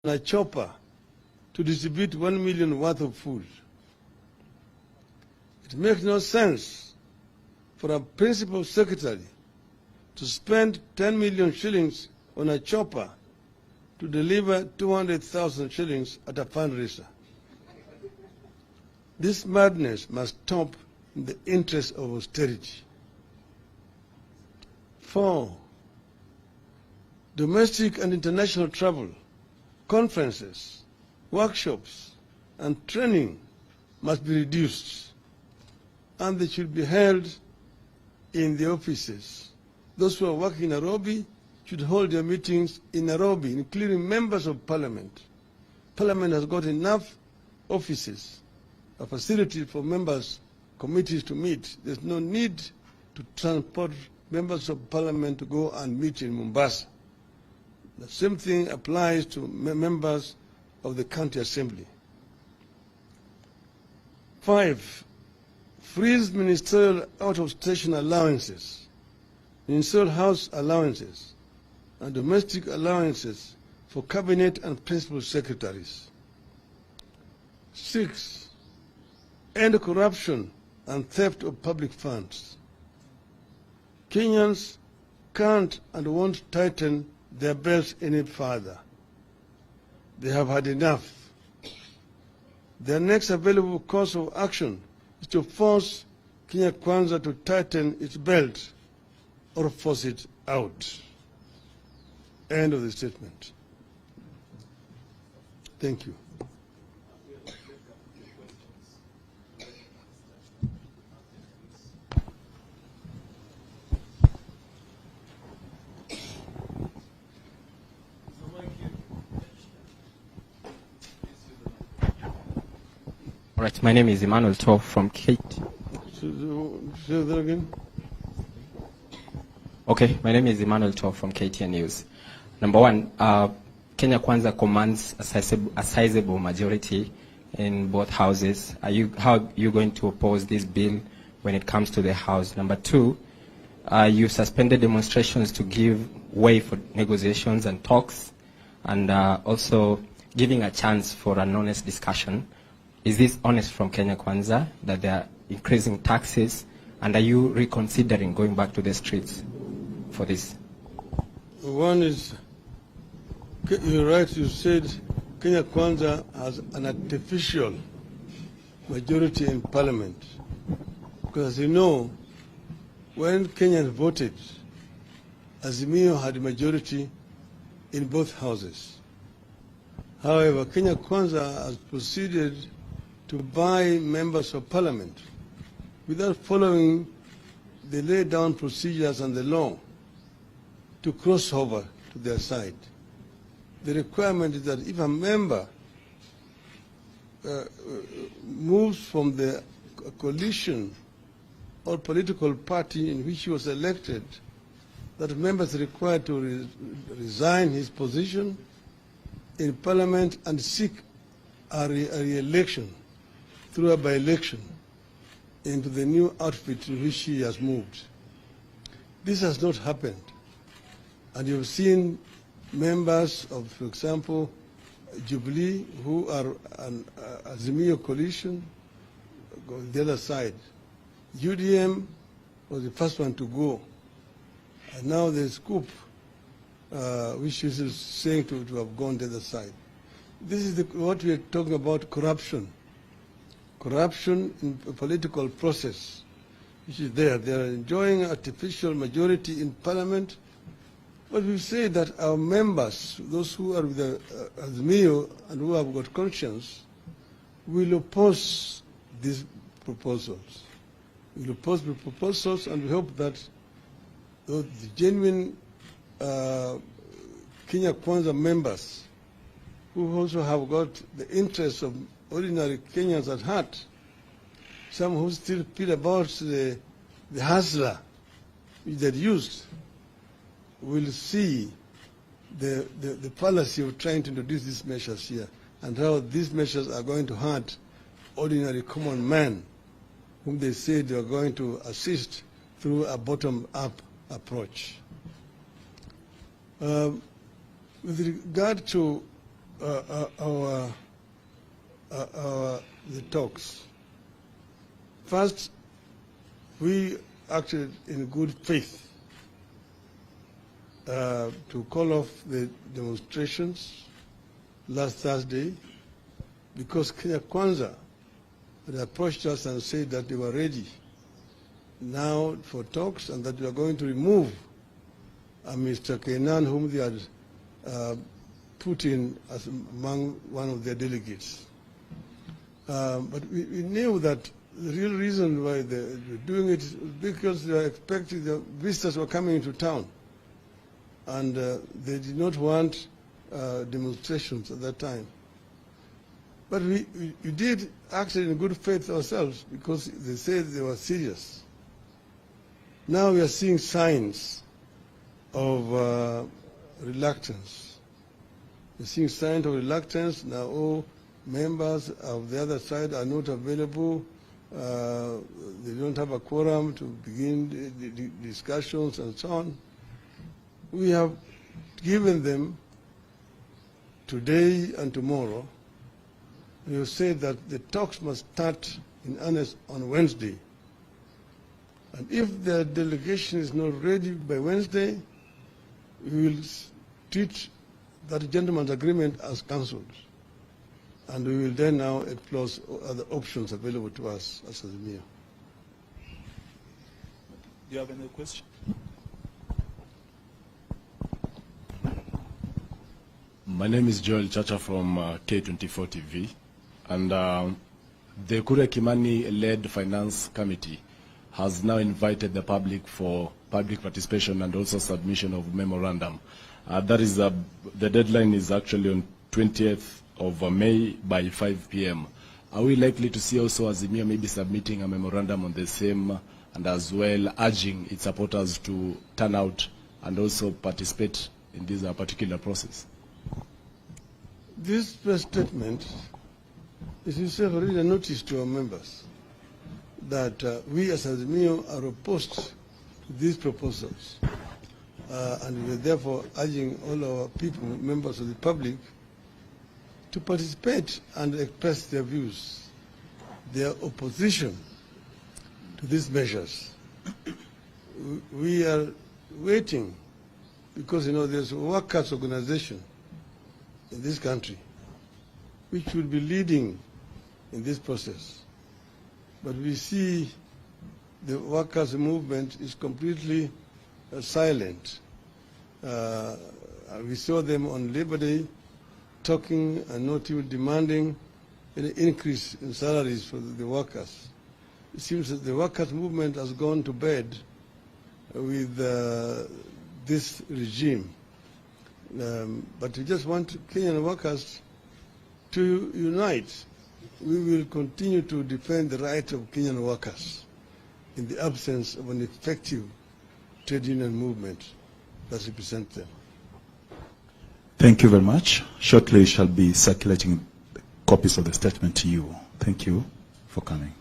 a chopper to distribute 1 million worth of food. It makes no sense for a principal secretary to spend 10 million shillings on a chopper to deliver 200,000 shillings at a fundraiser. This madness must stop in the interest of austerity. 4, domestic and international travel, conferences, workshops, and training must be reduced, and they should be held in the offices. Those who are working in Nairobi should hold their meetings in Nairobi, including members of parliament. Parliament has got enough offices, a facility for members, committees to meet. There's no need to transport members of parliament to go and meet in Mombasa. The same thing applies to members of the county assembly. 5, freeze ministerial out-of-station allowances, ministerial house allowances, and domestic allowances for cabinet and principal secretaries. 6, end corruption and theft of public funds. Kenyans can't and won't tighten their belts any further. They have had enough. Their next available course of action is to force Kenya Kwanza to tighten its belt or force it out. End of the statement. Thank you. All right, my name is Emmanuel Tov from Kate. Say that again. Okay, my name is Emmanuel Tov from KTN News. Number one, Kenya Kwanza commands a sizable majority in both houses. How are you going to oppose this bill when it comes to the House? Number two, you suspended demonstrations to give way for negotiations and talks, and also giving a chance for an honest discussion. Is this honest from Kenya Kwanza that they are increasing taxes, and are you reconsidering going back to the streets for this? One is, you're right, you said Kenya Kwanza has an artificial majority in parliament. Because as you know, when Kenyans voted, Azimio had a majority in both houses. However, Kenya Kwanza has proceeded to buy members of parliament without following the laid down procedures and the law to cross over to their side. The requirement is that if a member moves from the coalition or political party in which he was elected, that member is required to resign his position in parliament and seek a re-election through a by-election into the new outfit in which he has moved. This has not happened. And you've seen members of, for example, Jubilee, who are an Azimio coalition, go on the other side. UDM was the first one to go. And now there's COOP, which is saying to have gone the other side. This is what we are talking about, corruption. Corruption in the political process, which is there. They are enjoying artificial majority in parliament. But we say that our members, those who are with the Azimio and who have got conscience, will oppose these proposals. We will oppose the proposals, and we hope that the genuine Kenya Kwanza members, who also have got the interests of ordinary Kenyans at heart, some who still feel about the hustler which they used, will see the fallacy of trying to introduce these measures here and how these measures are going to hurt ordinary common man whom they say they are going to assist through a bottom-up approach. With regard to the talks. First, we acted in good faith to call off the demonstrations last Thursday because Kenya Kwanza had approached us and said that they were ready now for talks and that they are going to remove Mr. Kainan, whom they had put in as among one of their delegates. But we knew that the real reason why they were doing it is because they were expecting the visitors were coming into town. And they did not want demonstrations at that time. But we did act in good faith ourselves because they said they were serious. Now we are seeing signs of reluctance. We're seeing signs of reluctance. Now all members of the other side are not available. They don't have a quorum to begin the discussions and so on. We have given them today and tomorrow. We have said that the talks must start in earnest on Wednesday. And if the delegation is not ready by Wednesday, we will treat that gentleman's agreement as cancelled. And we will then now explore other options available to us as Azimio. Do you have any question? My name is Joel Chacha from K24 TV, and the Kuria Kimani-led Finance Committee has now invited the public for public participation and also submission of memorandum. That is the deadline is actually on 20th of May by 5 p.m. Are we likely to see also Azimio maybe submitting a memorandum on the same and as well urging its supporters to turn out and also participate in this particular process? This press statement is itself already a notice to our members that we as Azimio are opposed to these proposals. And we are therefore urging all our people, members of the public, to participate and express their views, their opposition to these measures. We are waiting because, you know, there's a workers' organization in this country which will be leading in this process. But we see the workers' movement is completely silent. We saw them on Labor Day talking and not even demanding an increase in salaries for the workers. It seems that the workers' movement has gone to bed with this regime. But we just want Kenyan workers to unite. We will continue to defend the right of Kenyan workers in the absence of an effective trade union movement that represents them. Thank you very much. Shortly, we shall be circulating copies of the statement to you. Thank you for coming.